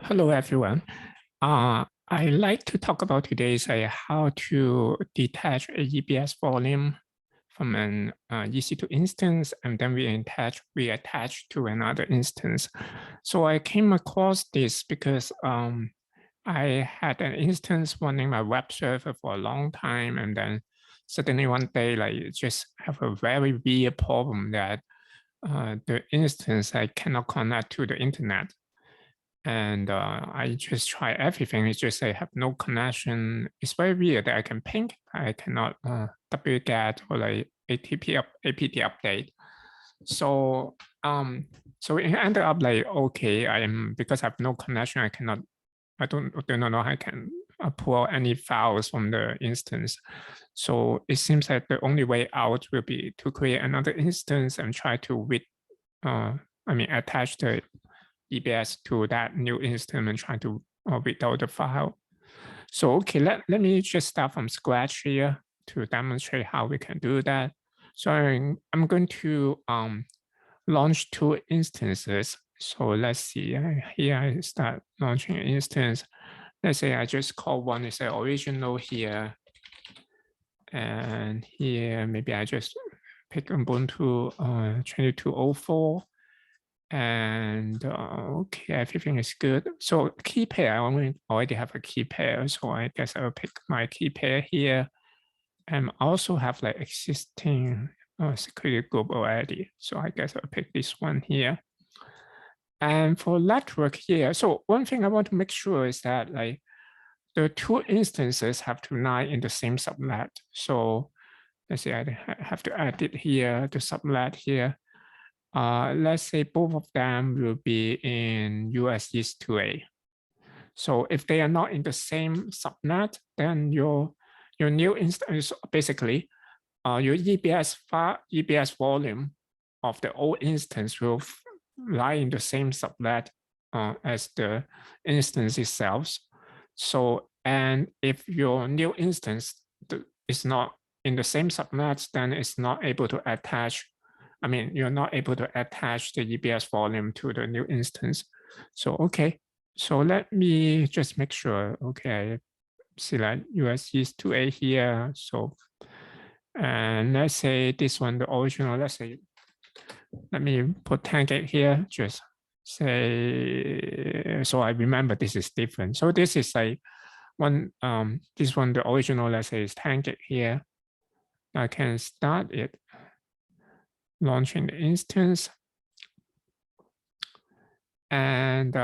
Hello, everyone. I like to talk about today is how to detach a EBS volume from an EC2 instance, and then we reattach to another instance. So I came across this because I had an instance running my web server for a long time, and then suddenly one day, like, it just have a very weird problem that the instance I cannot connect to the internet. And I just try everything. It's just I have no connection. It's very weird that I can ping, I cannot wget or like apt update. So so it ended up like, okay, because I have no connection, I do not know how I can pull any files from the instance. So it seems like the only way out will be to create another instance and try to attach the EBS to that new instance and try to read out the file. So okay, let me just start from scratch here to demonstrate how we can do that. So I'm going to launch two instances. So let's see, here I start launching an instance. Let's say I just call one is the original here. And here, maybe I just pick Ubuntu 2204. And okay, everything is good. So key pair, I already have a key pair. So I guess I'll pick my key pair here. And also have like existing security group already. So I guess I'll pick this one here. And for network here, so one thing I want to make sure is that like the two instances have to lie in the same subnet. So let's say I have to add it here, the subnet here. Let's say both of them will be in US EC2. So if they are not in the same subnet, then your new instance basically your EBS volume of the old instance will lie in the same subnet as the instance itself. So, and if your new instance is not in the same subnet, then it's not able to attach. I mean, you're not able to attach the EBS volume to the new instance. So, okay. So let me just make sure, okay, I select US EC2 here. So, and let's say this one, the original, let's say, let me put 10 gig here, just say, so I remember this is different. So this is like this one, the original, let's say is 10 gig here. I can start it, launching the instance. And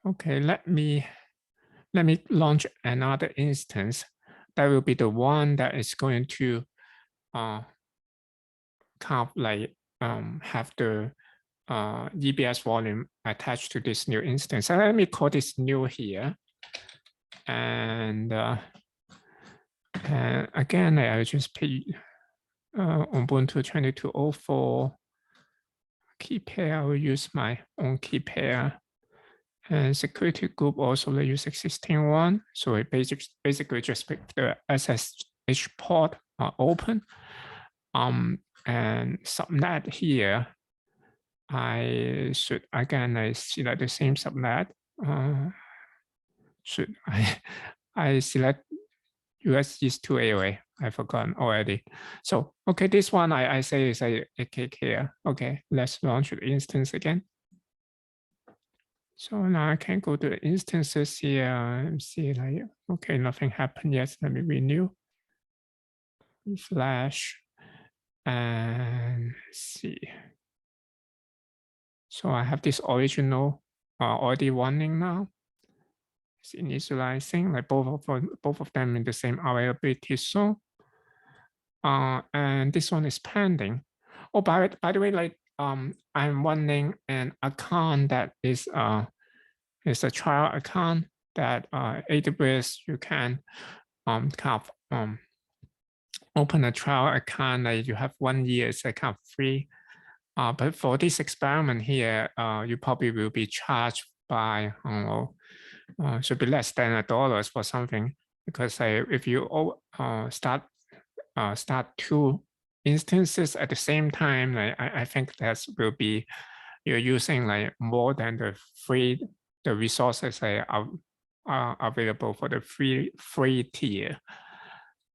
okay, let me launch another instance. That will be the one that is going to kind of like have the EBS volume attached to this new instance. So let me call this new here. And again, I will just pick Ubuntu 2204 key pair. I will use my own key pair. And security group also they use existing one. So it basically just pick the SSH port open. And subnet here, I should again I select the same subnet. Should I select US EC2 anyway? I forgot already. So okay, this one I say is a cake here. Okay, let's launch the instance again. So now I can go to the instances here and see like, okay, nothing happened yet. Let me renew. Flash and see. So I have this original already running now. It's initializing like both of them in the same availability zone. And this one is pending. Oh, by the way, like I'm running an account that is a trial account that AWS you can kind of open a trial account that you have 1 year, it's kind of free. But for this experiment here, you probably will be charged by, I don't know, should be less than $1 for something, because if you start two instances at the same time, like I think that will be you're using like more than the resources that are available for the free tier.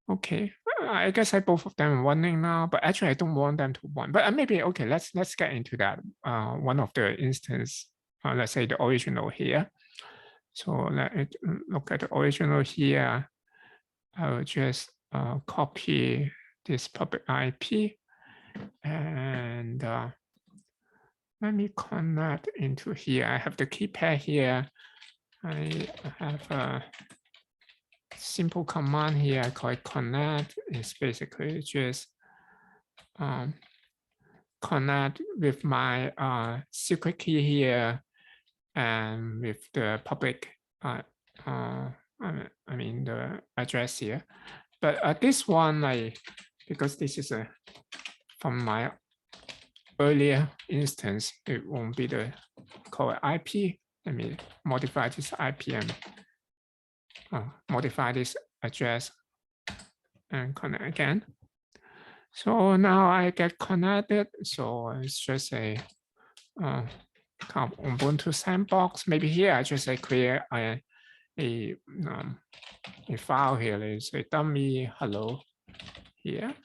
Okay, I guess both of them are running now, but actually I don't want them to run. But maybe okay, let's get into that. One of the instance, let's say the original here. So let's look at the original here. I will just copy this public IP and let me connect into here. I have the key pair here. I have a simple command here. I call it connect. It's basically just connect with my secret key here and with the public, I mean the address here. But this one, because this is from my earlier instance, it won't be the call IP. Let me modify this IP and modify this address and connect again. So now I get connected. So it's just a kind of Ubuntu sandbox. Maybe here I just create a file here. There's a dummy hello here.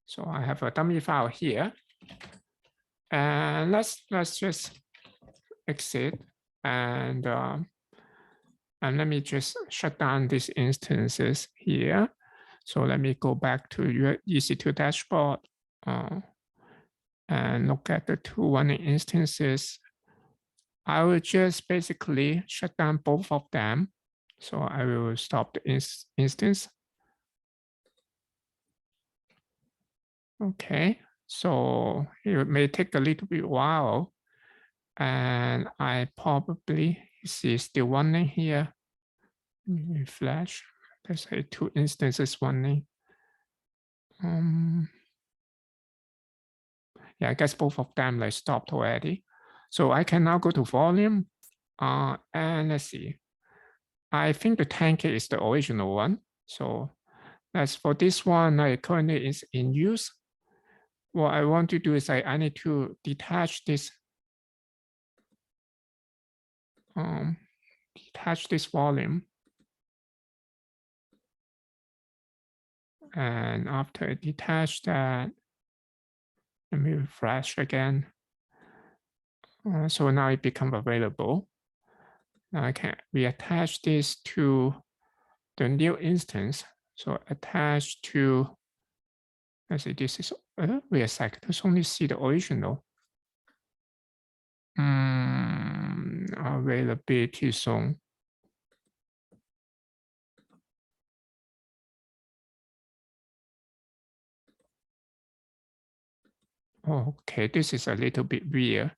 So I have a dummy file here. And let's just exit and let me just shut down these instances here. So let me go back to your EC2 dashboard and look at the two running instances. I will just basically shut down both of them. So I will stop the instance. Okay, so it may take a little bit while. And I probably see still running here. Flash, there's two instances running. Yeah, I guess both of them stopped already. So I can now go to volume and let's see. I think the 10K is the original one. So as for this one, currently is in use. What I want to do is I need to detach this volume. And after I detach that, let me refresh again. So now it becomes available. Now I can reattach this to the new instance. So attach to, let's say this is, wait a sec, let's only see the original. Availability zone. Okay, this is a little bit weird.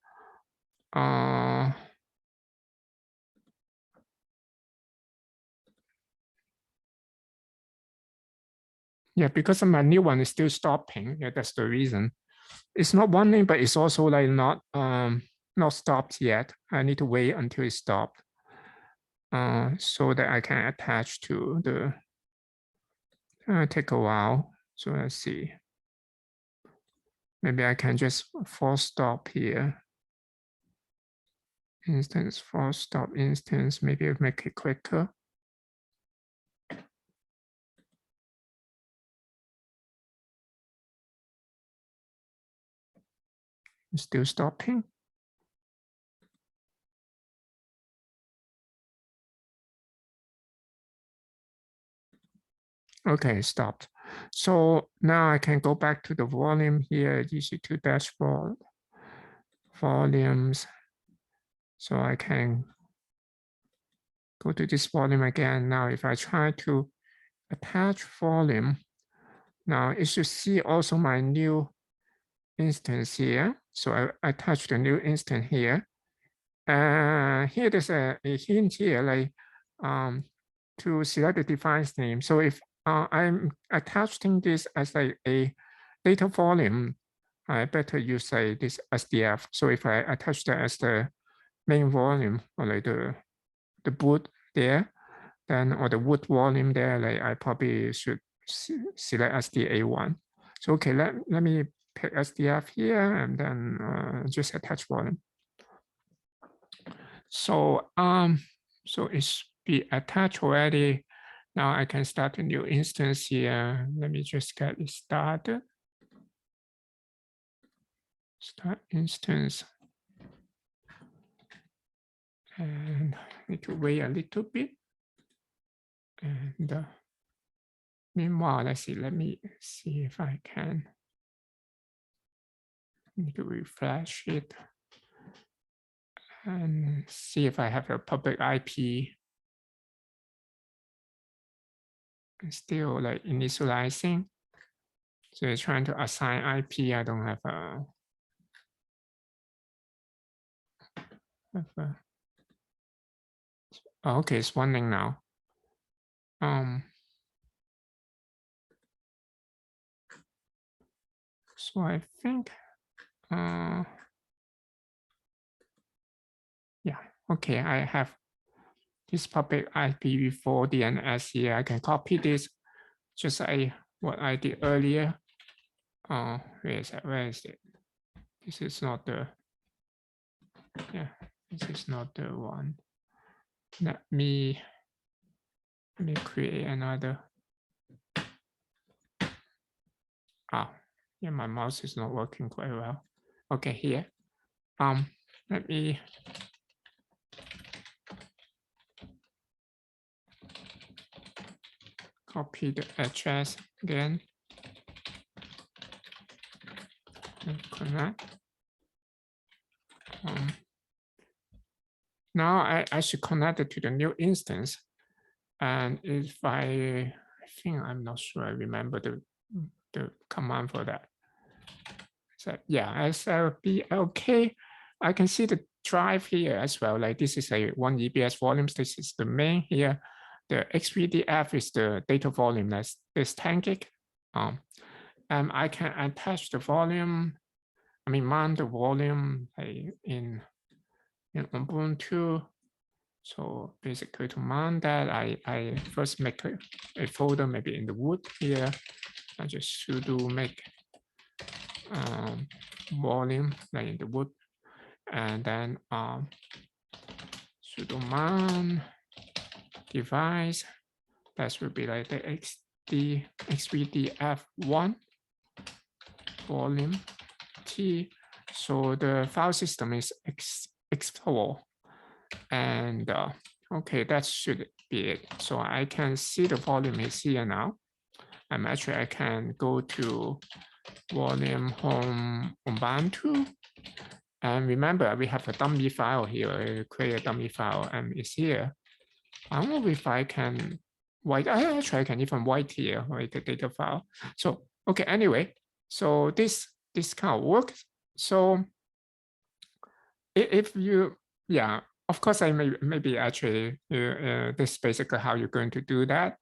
Yeah, because my new one is still stopping. Yeah, that's the reason. It's not running, but it's also not stopped yet. I need to wait until it stopped so that I can attach to the. Take a while. So let's see. Maybe I can just force stop here. Instance, force stop instance. Maybe I'll make it quicker. It's still stopping. Okay, stopped. So now I can go back to the volume here, EC2 dashboard, volumes. So I can go to this volume again. Now, if I try to attach volume, now it should see also my new instance here. So I attach the new instance here. Here there's a hint here, to select the device name. So if I'm attaching this as a data volume, I better use this SDF. So if I attach that as the main volume or the boot there, then or the root volume there, I probably should select as the A1. So okay, let me pick SDF here and then just attach volume. So so it's be attached already. Now I can start a new instance here. Let me just get it started. Start instance. And I need to wait a little bit. And meanwhile, let me see if I can. I need to refresh it and see if I have a public IP. It's still like initializing. So it's trying to assign IP. I don't have a oh, okay, it's running now. So I think yeah, okay, I have this public IPv4 DNS here. I can copy this just like what I did earlier. Where is it? Where is it? This is not the, yeah, this is not the one. Let me create another. Oh, yeah, my mouse is not working quite well. Okay, here. Let me copy the address again. And connect. Now I should connect it to the new instance. And if I think I'm not sure I remember the command for that. So yeah, SLBLK, I can see the drive here as well. Like this is a 1 EBS volumes. This is the main here. The XVDF is the data volume. That's this 10 gig. And I can attach the volume. I mean, mount the volume in Ubuntu. So basically to mount that, I first make a folder maybe in the root here. I just sudo make volume like in the root, and then sudo mount device. That will be like the XVDF1 volume T. So the file system is X4. And okay, that should be it. So I can see the volume is here now. Actually, I can go to volume home Ubuntu. And remember, we have a dummy file here. Create a dummy file, and it's here. I don't know if I can write. Actually, I can even write here, right, the data file. So okay, anyway, so this kind of works. So if you, yeah. Of course, I maybe actually this is basically how you're going to do that.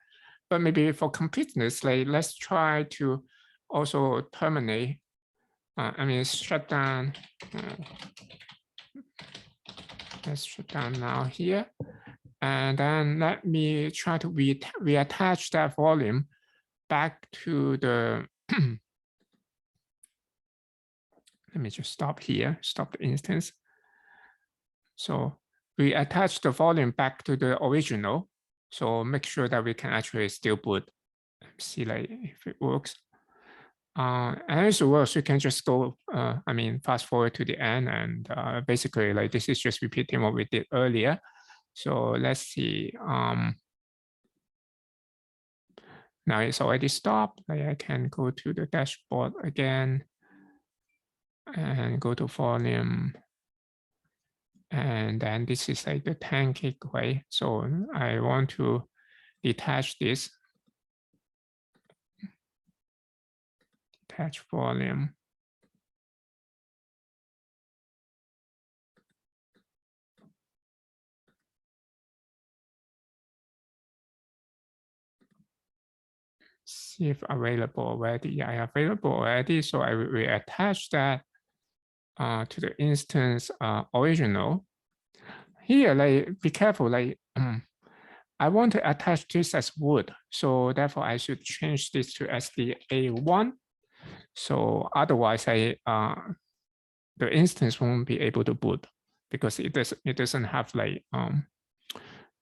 But maybe for completeness, like let's try to also terminate. I mean, shut down. Let's shut down now here, and then let me try to reattach that volume back to the. Let me just stop here. Stop the instance. So we attach the volume back to the original. So make sure that we can actually still boot. See like if it works. And if it works, you can just go, I mean, fast forward to the end, and basically like this is just repeating what we did earlier. So let's see. Now it's already stopped. Like I can go to the dashboard again and go to volume. And then this is like the 10 gig, right? So I want to detach this. Detach volume. See if available already. Yeah, available already. So I will reattach that to the instance original. Here, like be careful, like I want to attach this as root. So therefore I should change this to SDA1. So otherwise, the instance won't be able to boot because it doesn't have like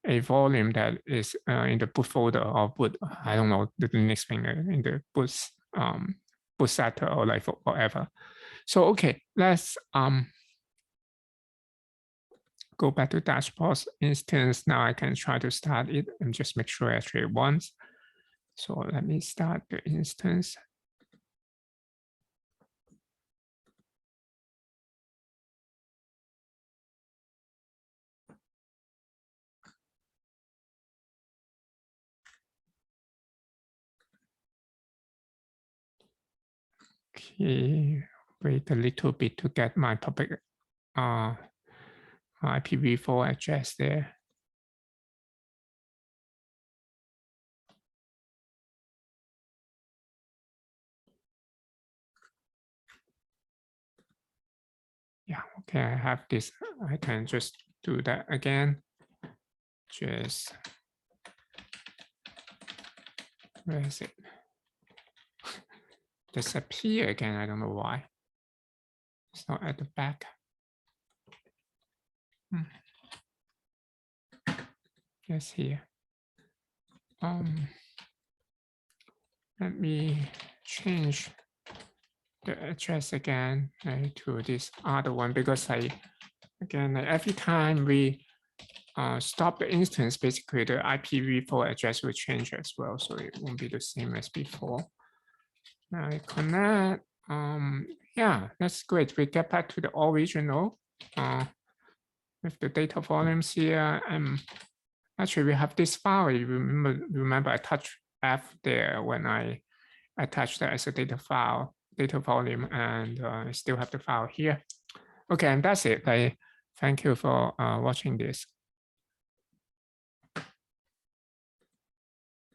a volume that is in the boot folder or boot, I don't know, the Linux thing in the boot setter or like whatever. So okay, let's go back to dashboard instance. Now I can try to start it and just make sure actually once. So let me start the instance. Okay, wait a little bit to get my public IPv4 address there. Yeah, okay, I have this. I can just do that again. Just, where is it? Disappear again, I don't know why. It's not at the back. Yes, here. Let me change the address again to this other one because again, every time we stop the instance, basically the IPv4 address will change as well, so it won't be the same as before. Now I connect. Yeah, that's great. We get back to the original with the data volumes here. Actually, we have this file. You remember I touched F there when I attached that as a data file, data volume, and I still have the file here. Okay, and that's it. Thank you for watching this.